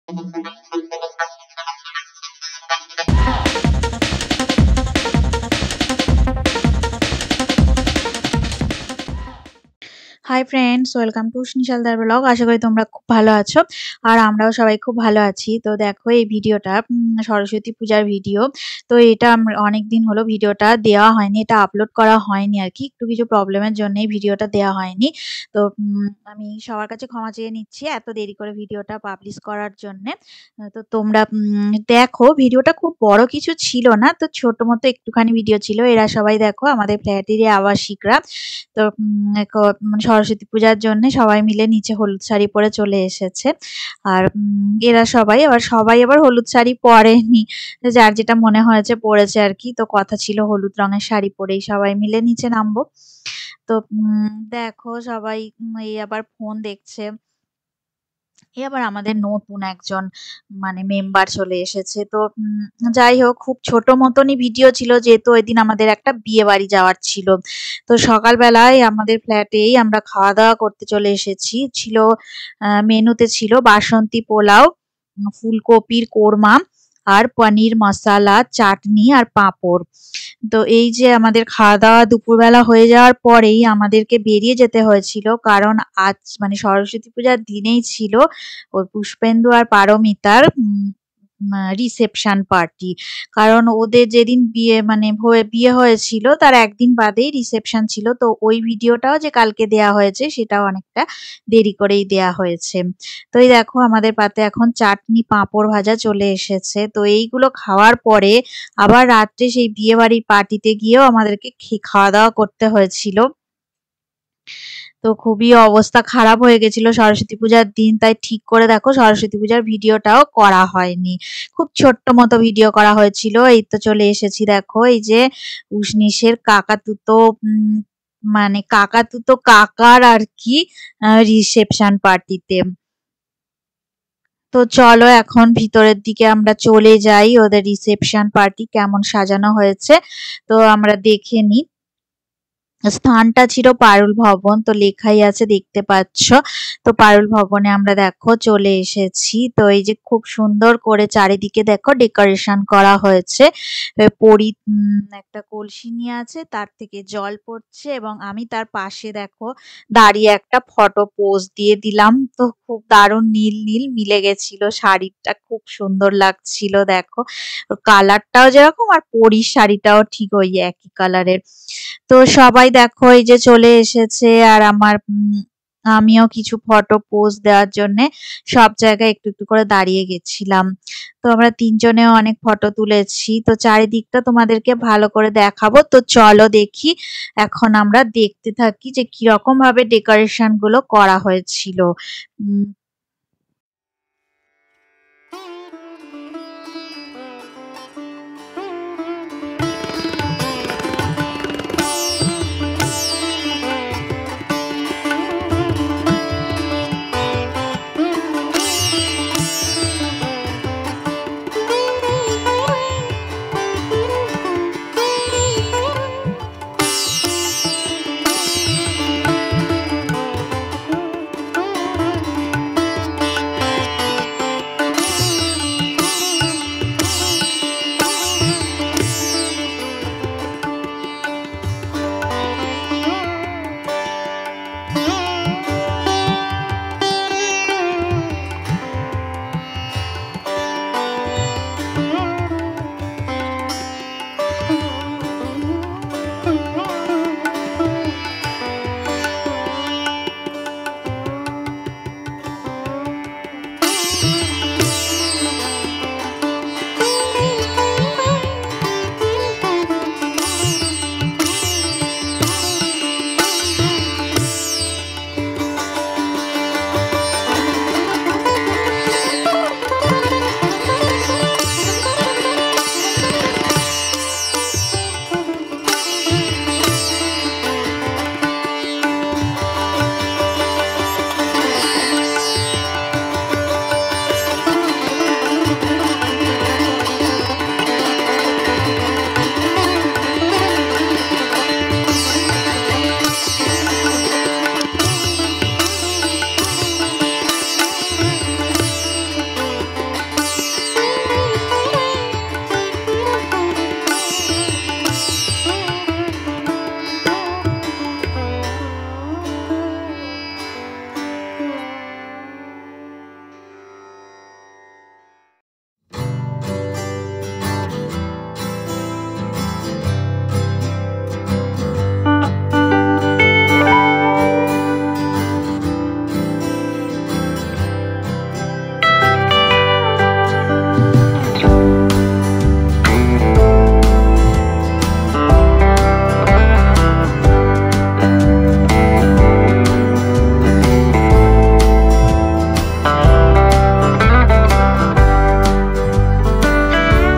High friends, welcome to নিশালদার blog. আশা করি তোমরা খুব ভালো আছো আর আমরাও সবাই খুব ভালো আছি। তো দেখো এই ভিডিওটা সরস্বতী পূজার ভিডিও। তো এটা অনেক দিন হলো ভিডিওটা দেওয়া হয়নি, এটা আপলোড করা হয়নি আর কি, একটু কিছু প্রবলেমের জন্যই ভিডিওটা দেওয়া হয়নি। তো আমি সবার কাছে ক্ষমা চেয়ে নিচ্ছি এত দেরি করে ভিডিওটা পাবলিশ করার জন্যে। তো তোমরা দেখো, ভিডিওটা খুব বড় কিছু ছিল না, তো ছোট মতো একটুখানি ভিডিও ছিল। এরা সবাই দেখো আমাদের ফ্ল্যাটেরই আবাসিকরা। তো সরস্বতী পূজার জন্য সবাই মিলে নিচে হলুদ শাড়ি পরে চলে এসেছে। আর এরা সবাই আবার হলুদ শাড়ি পরেনি, যার যেটা মনে হয়েছে পরেছে আর কি। তো কথা ছিল হলুদ রঙের শাড়ি পরেই সবাই মিলে নিচে নামবো। তো দেখো সবাই এই আবার ফোন দেখছে। আবার আমাদের নতুন একজন মেম্বার চলে এসেছে। তো যাই হোক, খুব ছোট মতনই ভিডিও ছিল, যেহেতু ওই দিন আমাদের একটা বিয়ে বাড়ি যাওয়ার ছিল। তো সকালবেলায় আমাদের ফ্ল্যাটেই আমরা খাওয়া দাওয়া করতে চলে এসেছি। মেনুতে ছিল বাসন্তী পোলাও, ফুলকপির কোরমা আর পনির মশালা, চাটনি আর পাঁপড়। তো এই যে আমাদের খাওয়া দাওয়া দুপুরবেলা হয়ে যাওয়ার পরেই আমাদেরকে বেরিয়ে যেতে হয়েছিল, কারণ আজ সরস্বতী পূজার দিনেই ছিল ওই পুষ্পেন্দু আর পারমিতার রিসেপশন পার্টি। কারণ ওদের যেদিন বিয়ে হয়েছিল তার একদিন বাদেই রিসেপশন ছিল। তো ওই ভিডিওটাও যে কালকে দেয়া হয়েছে সেটাও অনেকটা দেরি করেই দেয়া হয়েছে। তো এই দেখো আমাদের পাতে এখন চাটনি পাঁপড় ভাজা চলে এসেছে। তো এইগুলো খাওয়ার পরে আবার রাত্রে সেই বিয়ে বাড়ির পার্টিতে গিয়েও আমাদেরকে খাওয়া দাওয়া করতে হয়েছিল। তো খুবই অবস্থা খারাপ হয়ে গেছিল সরস্বতী পূজার দিন, তাই ঠিক করে দেখো সরস্বতী পূজার ভিডিওটাও করা হয়নি, খুব ছোট্ট মতো ভিডিও করা হয়েছিল। এই তো চলে এসেছি, দেখো এই যে উষ্ণিসের কাকাতুতো কাকার আর কি রিসেপশন পার্টিতে। তো চলো এখন ভিতরের দিকে আমরা চলে যাই, ওদের রিসেপশন পার্টি কেমন সাজানো হয়েছে তো আমরা দেখে নিই। স্থানটা ছিল পারুল ভবন, তো লেখাই আছে দেখতে পাচ্ছ। তো পারুল ভবনে আমরা দেখো চলে এসেছি। তো এই যে খুব সুন্দর করে চারিদিকে দেখো ডেকোরেশন করা হয়েছে। একটা কলসি নিয়ে আছে, তার থেকে জল পড়ছে এবং আমি তার পাশে দেখো দাঁড়িয়ে একটা ফটো পোজ দিয়ে দিলাম। তো খুব দারুণ নীল নীল মিলে গেছিল, শাড়িটা খুব সুন্দর লাগছিল। দেখো কালারটাও যেরকম আর পরীর শাড়িটাও ঠিক ওই একই কালারের। তো সবাই দেখো এই যে চলে এসেছে, আর আমিও কিছু ফটো পোজ দেওয়ার জন্য সব জায়গায় একটু একটু করে দাঁড়িয়ে গেছিলাম। তো আমরা তিনজনেও অনেক ফটো তুলেছি। তো চারিদিকটা তোমাদেরকে ভালো করে দেখাবো, তো চলো দেখি। এখন আমরা দেখতে থাকি যে কিরকম ভাবে ডেকোরেশন গুলো করা হয়েছিল।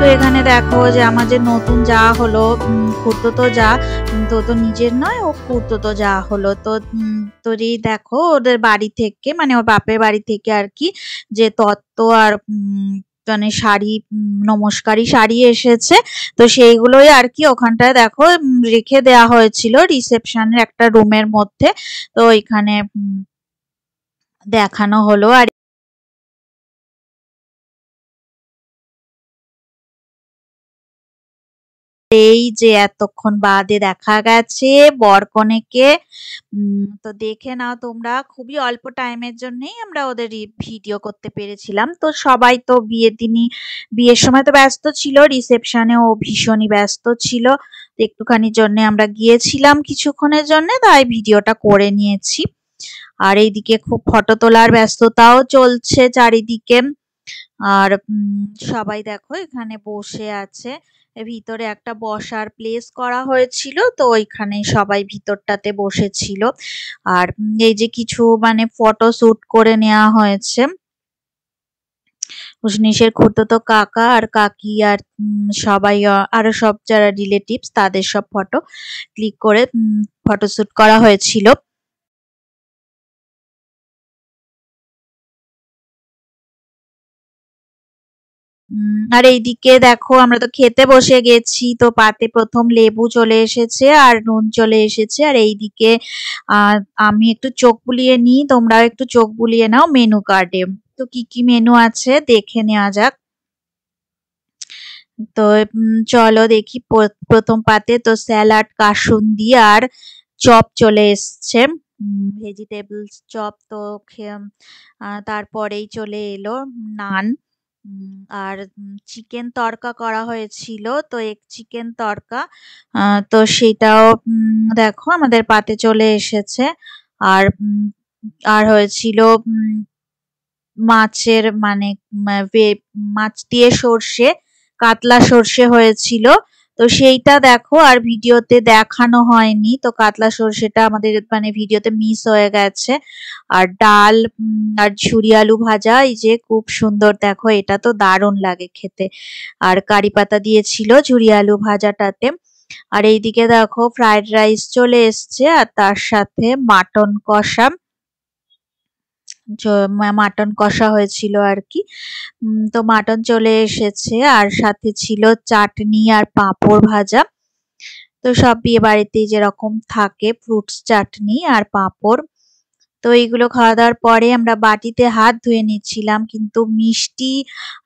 তো এখানে দেখো যে আমার যে নতুন যা হলো, খুড়তো যা, তো নিজের নয়, ও খুড়তো যা হলো। তো এই দেখো ওদের বাড়ি থেকে, মানে ওর বাপের বাড়ি থেকে আর কি, যে তত্ত্ব আর মানে শাড়ি, নমস্কারী শাড়ি এসেছে। তো সেইগুলোই আর কি ওখানটায় দেখো রেখে দেয়া হয়েছিল রিসেপশনের একটা রুমের মধ্যে। তো এখানে দেখানো হলো। আর এই যে এতক্ষণ বাদে দেখা গেছে বরকনেকে। তো দেখে নাও তোমরা, খুবই অল্প টাইমের জন্যই আমরা ওদের ভিডিও করতে পেরেছিলাম। তো সবাই তো বিয়ের দিনই, বিয়ের সময় তো ব্যস্ত ছিল, রিসেপশনেও ভীষণই ব্যস্ত ছিল। একটুখানির জন্য আমরা গিয়েছিলাম কিছুক্ষণের জন্য, তাই ভিডিওটা করে নিয়েছি। আর এইদিকে খুব ফটো তোলার ব্যস্ততাও চলছে চারিদিকে। আর সবাই দেখো এখানে বসে আছে। ভিতরে একটা বসার প্লেস করা হয়েছিল, তো ওইখানে সবাই ভিতরটাতে বসেছিল। আর এই যে কিছু মানে ফটো শুট করে নেওয়া হয়েছে উষ্ণীশের খুড়তো কাকা আর কাকি, আর সবাই আরো সব যারা রিলেটিভস তাদের সব ফটো ক্লিক করে ফটো শুট করা হয়েছিল। আর এইদিকে দেখো আমরা তো খেতে বসে গেছি। তো পাতে প্রথম লেবু চলে এসেছে আর নুন চলে এসেছে। আর এইদিকে আহ আমি একটু চোখ বুলিয়ে নিই, তোমরাও একটু চোখ বুলিয়ে নাও মেনু কার্ডে। তো কি কি মেনু আছে দেখে নেওয়া যাক। তো চলো দেখি। প্রথম পাতে তো স্যালাড, কাসুন্দি আর চপ চলে এসছে, ভেজিটেবলস চপ। তো তারপরেই চলে এলো নান, আর চিকেন তড়কা করা হয়েছিল, তো এক চিকেন তড়কা। তো সেটাও দেখো আমাদের পাতে চলে এসেছে। আর আর হয়েছিল মাছের মানে মাছ দিয়ে সর্ষে, কাতলা সর্ষে হয়েছিল। তো সেইটা দেখো আর ভিডিওতে দেখানো হয়নি, তো কাতলা সর্ষেটা আমাদের মানে ভিডিওতে মিস হয়ে গেছে। আর ডাল আর ঝুরি আলু ভাজা, এই যে খুব সুন্দর, দেখো এটা তো দারুণ লাগে খেতে। আর কারি পাতা দিয়েছিল ঝুরি আলু ভাজাটাতে। আর এইদিকে দেখো ফ্রাইড রাইস চলে এসছে, আর তার সাথে মাটন কষা, মাটন কষা হয়েছিল আর কি। তো মাটন চলে এসেছে, আর সাথে ছিল চাটনি আর পাঁপড় ভাজা। তো সব বিয়ে বাড়িতেই যেরকম থাকে, ফ্রুটস চাটনি আর পাঁপড়। তো এইগুলো খাওয়া দাওয়ার পরে আমরা বাটিতে হাত ধুয়ে নিচ্ছিলাম, কিন্তু মিষ্টি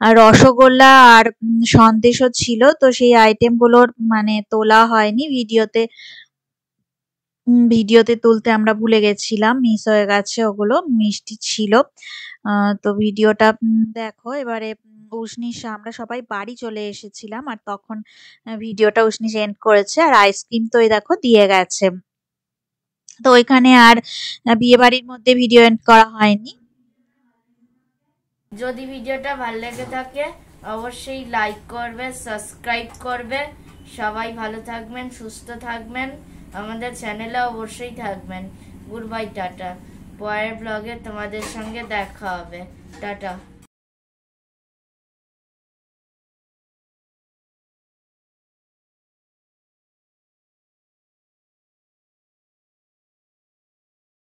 আর রসগোল্লা আর সন্দেশও ছিল, তো সেই আইটেম গুলোর মানে তোলা হয়নি ভিডিওতে। ভিডিওতে তুলতে আমরা ভুলে গেছিলাম, মিস হয়ে গেছে ওগুলো, মিষ্টি ছিল। তো ভিডিওটা দেখো এবারে। উষ্ণীশ আমরা সবাই বাড়ি চলে এসেছিলাম, আর তখন ভিডিওটা উষ্ণীশ এন্ড করেছে। আর আইসক্রিম তো এই দেখো দিয়ে গেছে। তো ওইখানে আর বিয়ে বাড়ির মধ্যে ভিডিও এন্ড করা হয়নি। যদি ভিডিওটা ভালো লেগে থাকে অবশ্যই লাইক করবে, সাবস্ক্রাইব করবে। সবাই ভালো থাকবেন, সুস্থ থাকবেন, আমাদের চ্যানেলে অবশ্যই থাকবেন। Good bye, tata. পরের ব্লগে তোমাদের সঙ্গে দেখা হবে। টাটা।